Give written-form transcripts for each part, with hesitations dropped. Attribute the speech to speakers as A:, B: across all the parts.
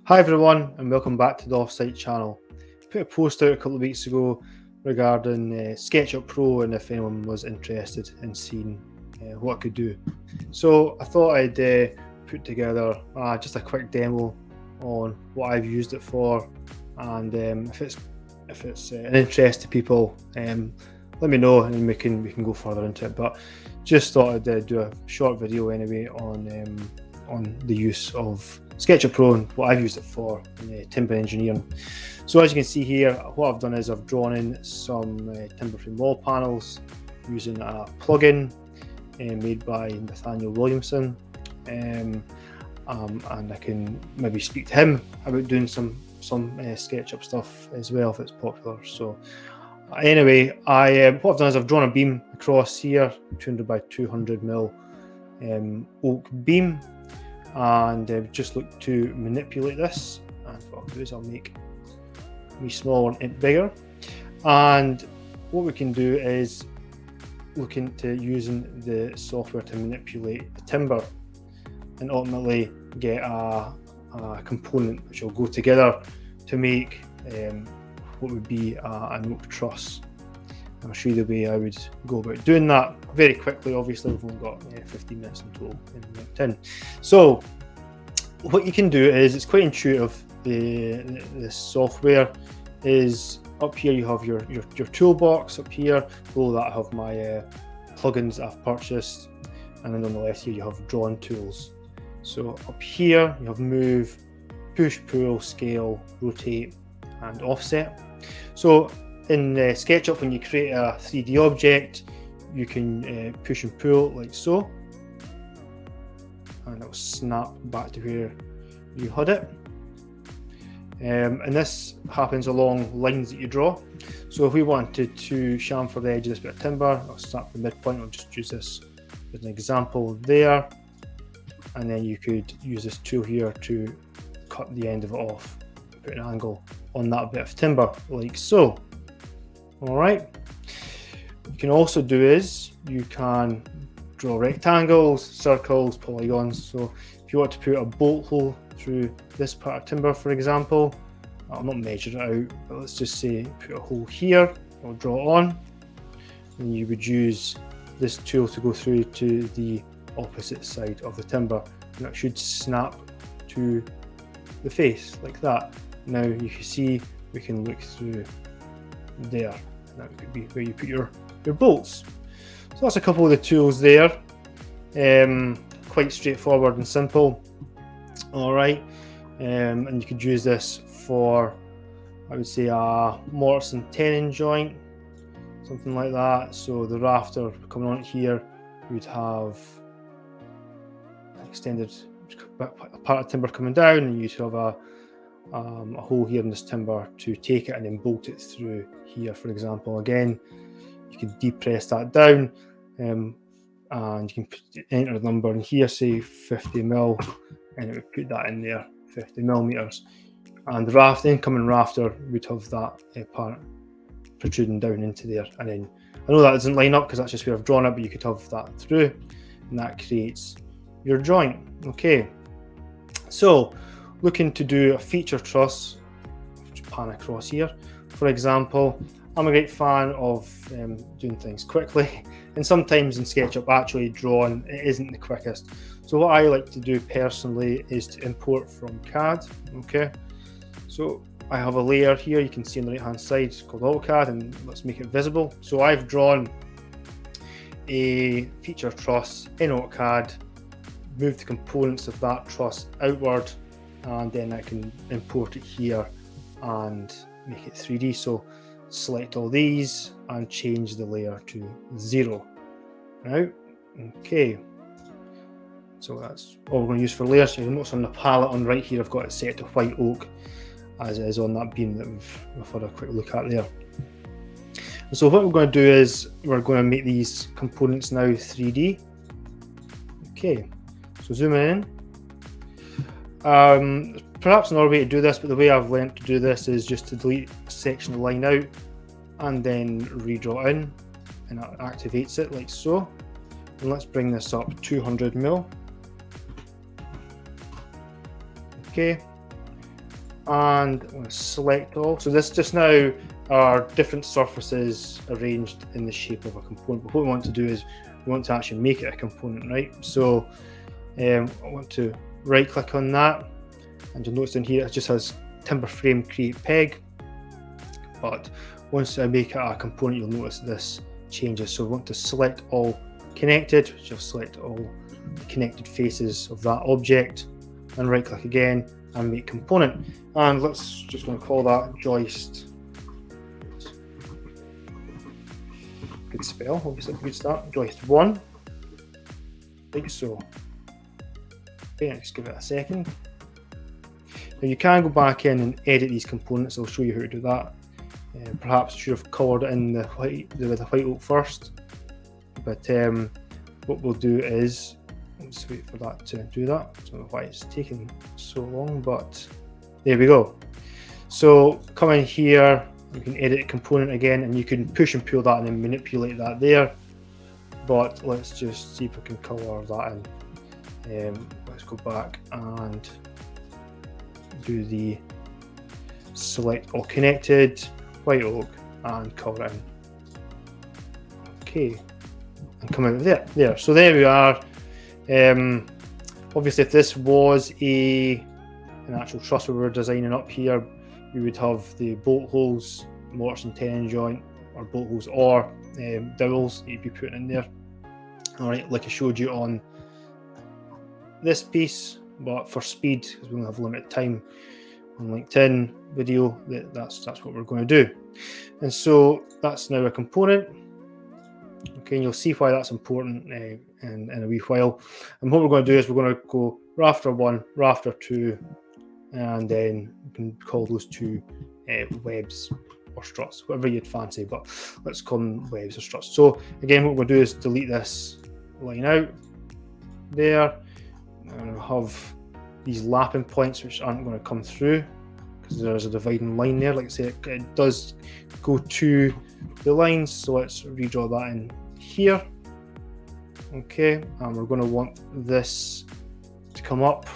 A: Hi everyone and welcome back to the Offsite channel. I put a post out a couple of weeks ago regarding SketchUp Pro and if anyone was interested in seeing what I could do. So I thought I'd put together just a quick demo on what I've used it for, and if it's an interest to people, let me know and we can go further into it. But just thought I'd do a short video anyway on the use of SketchUp Pro and what I've used it for in timber engineering. So as you can see here, what I've done is I've drawn in some timber frame wall panels using a plugin made by Nathaniel Williamson, and I can maybe speak to him about doing some SketchUp stuff as well if it's popular. So anyway, what I've done is I've drawn a beam across here, 200 by 200 mil oak beam, and just look to manipulate this. And what I'll do is I'll make me smaller and bigger. And what we can do is look into using the software to manipulate the timber and ultimately get a component which will go together to make what would be an oak truss. I'll show you the way I would go about doing that very quickly. Obviously, we've only got 15 minutes in total in. So what you can do is, it's quite intuitive. The software is up here. You have your toolbox up here. Below that I have my plugins that I've purchased, and then on the left here you have drawing tools. So up here you have move, push, pull, scale, rotate, and offset. So in SketchUp, when you create a 3D object, you can push and pull like so, and it will snap back to where you had it. And this happens along lines that you draw. So if we wanted to chamfer the edge of this bit of timber, I'll snap the midpoint. I'll just use this as an example there, and then you could use this tool here to cut the end of it off, put an angle on that bit of timber like so. All right. What you can also do is you can draw rectangles, circles, polygons. So if you want to put a bolt hole through this part of timber, for example, I'll not measure it out, but let's just say put a hole here, I'll draw it on, and you would use this tool to go through to the opposite side of the timber, and that should snap to the face like that. Now you can see we can look through there, and that could be where you put your bolts. So that's a couple of the tools there, quite straightforward and simple. All right, and you could use this for, I would say, a mortise and tenon joint, something like that. So the rafter coming on here, you'd have extended part of timber coming down, and you'd have a hole here in this timber to take it and then bolt it through here, for example. Again, you can depress that down, and you can enter the number in here, say 50 mil, and it would put that in there, 50 millimeters. And the incoming rafter would have that part protruding down into there. And then I know that doesn't line up because that's just where I've drawn it, but you could have that through, and that creates your joint. Okay, so looking to do a feature truss, just pan across here, for example. I'm a great fan of doing things quickly, and sometimes in SketchUp actually drawing it isn't the quickest. So what I like to do personally is to import from CAD. Okay, so I have a layer here you can see on the right hand side called AutoCAD, and let's make it visible. So I've drawn a feature truss in AutoCAD, moved the components of that truss outward, and then I can import it here and make it 3D. So select all these and change the layer to 0. Now, okay, so that's all we're going to use for layers. So you'll notice on the palette on right here, I've got it set to white oak, as it is on that beam that we've had a quick look at there. And so what we're going to do is we're going to make these components now 3D. Okay, so zooming in. Perhaps another way to do this, but the way I've learned to do this is just to delete a section of line out and then redraw in, and that activates it like so. And let's bring this up 200 mil. Okay, and I'm going to select all. So this just now are different surfaces arranged in the shape of a component. But what we want to do is we want to actually make it a component, right? So I want to right click on that, and you'll notice in here it just has timber frame create peg. But once I make it a component, you'll notice this changes. So we want to select all connected, which will select all the connected faces of that object, and right click again and make component. And let's just going to call that joist. Good spell, obviously good start. Joist 1, like so. Okay, let's give it a second. Now you can go back in and edit these components. I'll show you how to do that. Perhaps I should have coloured in the white oak first, but what we'll do is, let's wait for that to do that. I don't know why it's taking so long, but there we go. So come in here, you can edit a component again, and you can push and pull that and then manipulate that there. But let's just see if we can colour that in. Let's go back and do the select all connected, white oak, and colour in. Okay, and come out there. So there we are. Obviously, if this was an actual truss we were designing up here, we would have the bolt holes, mortise and tenon joint, or bolt holes, or dowels that you'd be putting in there. All right, like I showed you on this piece, but for speed, because we only have limited time on LinkedIn video, that's what we're going to do. And so that's now a component. Okay, and you'll see why that's important in a wee while. And what we're going to do is we're going to go rafter 1, rafter 2, and then we can call those two webs or struts, whatever you'd fancy, but let's call them webs or struts. So again, what we'll do is delete this line out there, and we'll have these lapping points which aren't going to come through because there's a dividing line there. Like I say, it does go to the lines, so let's redraw that in here. Okay, and we're going to want this to come up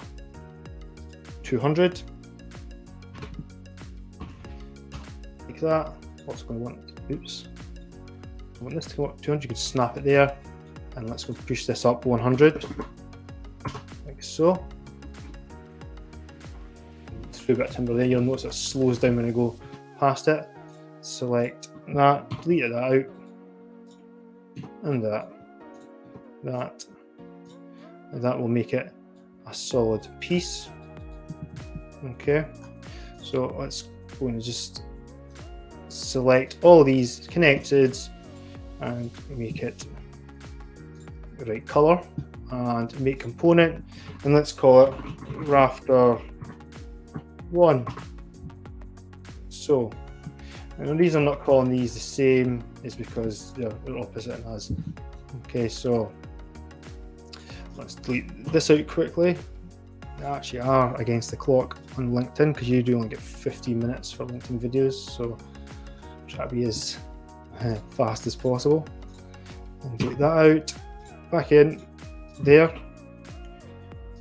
A: 200 like that. What's going to want? Oops, I want this to go up 200. You can snap it there, and let's go push this up 100 like so. Through a bit of timber there, you'll notice it slows down when I go past it. Select that, delete that out, and that will make it a solid piece. Okay, so let's go and just select all these connected and make it the right color and make component, and let's call it rafter 1. So, and the reason I'm not calling these the same is because they're opposite in us. Okay, so let's delete this out quickly. They actually are against the clock on LinkedIn because you do only get 15 minutes for LinkedIn videos, so try to be as fast as possible. And delete that out, back in there,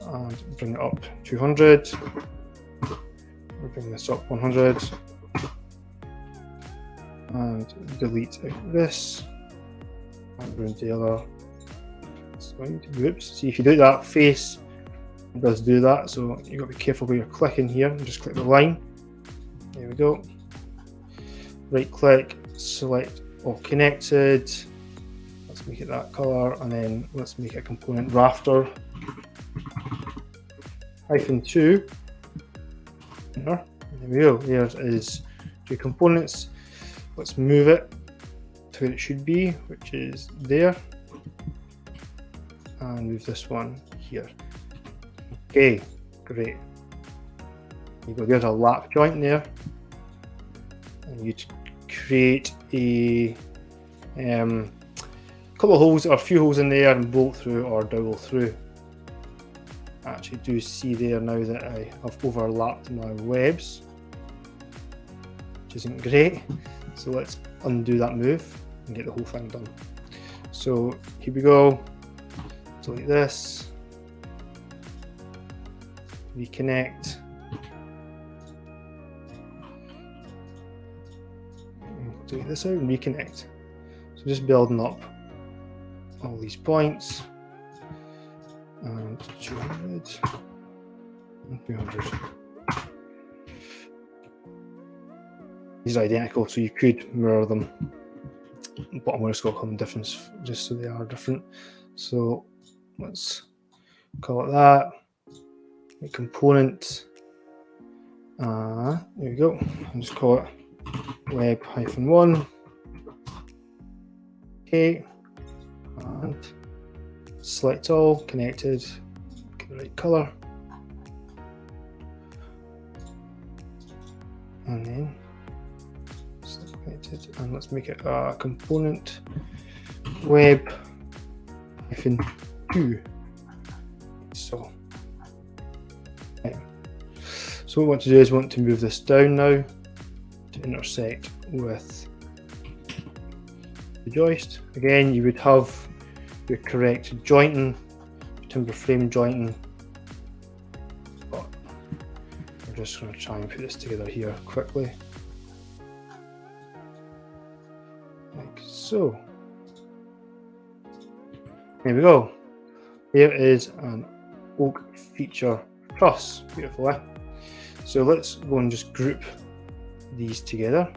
A: and bring it up 200. We'll bring this up 100 and delete out this and bring the other. Oops, see if you do that face, it does do that, so you've got to be careful where you're clicking here and just click the line. There we go. Right click, select all connected. Let's make it that color, and then let's make a component rafter -2. There we go. There is 2 components. Let's move it to where it should be, which is there, and move this one here. Okay, great. You go. There's a lap joint there, and you create a couple of holes or a few holes in there and bolt through or dowel through. I actually do see there now that I have overlapped my webs, which isn't great. So let's undo that move and get the whole thing done. So here we go. Delete this. Reconnect. delete this out and reconnect. So just building up all these points, and 200 and 300. These are identical, so you could mirror them, but I'm going to call them difference just so they are different. So let's call it that. A component. There we go. I'll just call it web-1. Okay, and select all, connected, get the right color, and then select connected, and let's make it a component web-2. So what we want to do is we want to move this down now to intersect with the joist. Again, you would have your correct jointing, timber frame jointing, but we're just going to try and put this together here quickly, like so. There we go. There is an oak feature truss. Beautiful, eh? So let's go and just group these together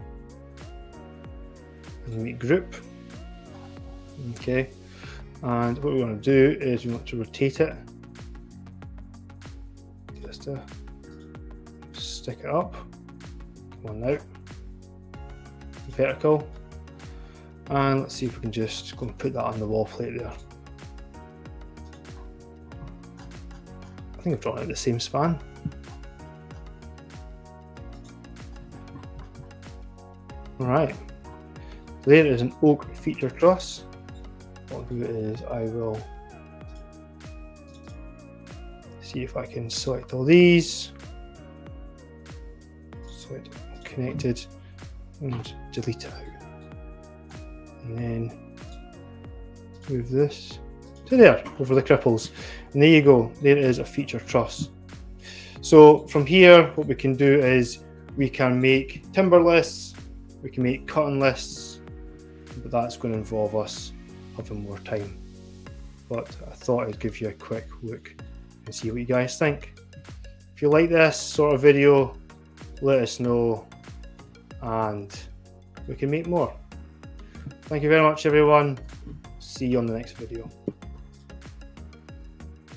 A: and make group. Okay, and what we want to do is we want to rotate it just to stick it up. Come on now, vertical, and let's see if we can just go and put that on the wall plate there. I think I've drawn out the same span. Alright, there is an oak feature truss. What I'll do is I will see if I can select all these, select connected, and delete it out. And then move this to there, over the cripples. And there you go, there is a feature truss. So from here, what we can do is we can make timber lists, we can make cutting lists, but that's going to involve us having more time. But I thought I'd give you a quick look and see what you guys think. If you like this sort of video, let us know and we can make more. Thank you very much everyone. See you on the next video.